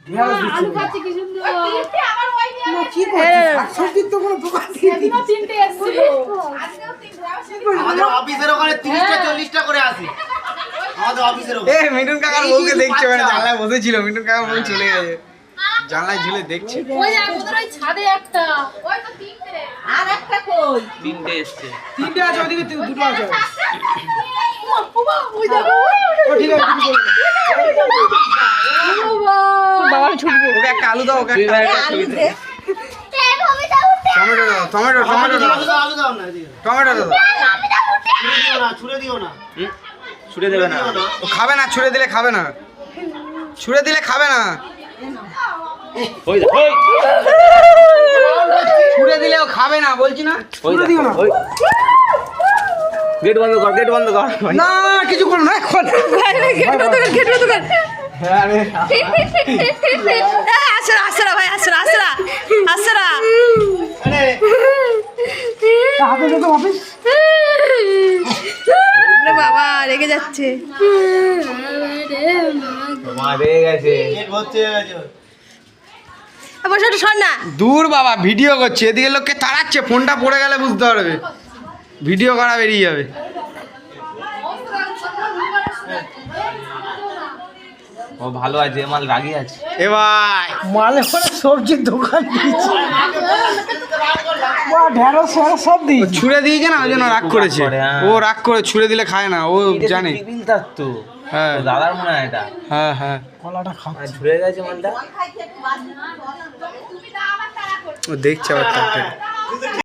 আলু পাচ্ছি কি সুন্দর। কি করছিস? সবজির তো কোনো দোকান নেই। এদিনও 3টে এসেছিল। আমাদের অফিসের ওখানে 30টা 40টা করে আসি। আমাদের অফিসের ওখানে। এ মিঠুন কাকার বউকে দেখছে মানে জানলায় বসেছিল, মিঠুন কাকার বউ চলে গেছে, জানলায় ঝুলে দেখছে। ওই দেখ ওদের ওই ছাদে একটা। ওই তো 3টে। আর একটা কই? 3টে এসছে। 3টে আছে, ওদিকে দুটো আছে। বাবা ওই দেখো। ও ঠিক আছে, তুমি করো। বাবা ছুটবো। ওকে একটা আলু দাও, ওকে একটা আলু দে। টমেটো দাও, টমেটো টমেটো দাও, আলু দাও না এদিকে। টমেটো দাও। ছুড়ে দিও না। ছুড়ে দেবে না। ও খাবে না, ছুঁড়ে দিলে খাবে না, ছুঁড়ে দিলে খাবে না, ওই দেখ, ওই ছুঁড়ে দিলেও খাবে না বলছি না। ওই দেখ, ওই গেট বন্ধ কর, গেট বন্ধ কর। না কিছু করো না এখন। হাতে যেত অফিস। বাবা রেগে যাচ্ছে। মারে গেছে। পেট ভর্তি হয়ে গেছে। বসে একটু শোন না। দূর বাবা, ভিডিও করছে, এদিকে লোককে তাড়াচ্ছে, ফোনটা পড়ে গেলে বুঝতে পারবে, ভিডিও করা বেরিয়ে যাবে। ও ভালো আছে, মাল রাগি আছে। এ ভাই মালে করে সবজির দোকান দিয়েছে। ঢেঁড়স ফেড়স সব দিয়েছে। ছুঁড়ে দিয়েছে না, ওই জন্য রাগ করেছে। ও রাগ করে ছুঁড়ে দিলে খায় না, ও জানে। টিফিন তার তো। হ্যাঁ ও দাদার মনে হয় এটা। হ্যাঁ হ্যাঁ, কলাটা খাও। আর ঝুড়ে গেছে মালটা। ও দেখছে আবার তারটাকে।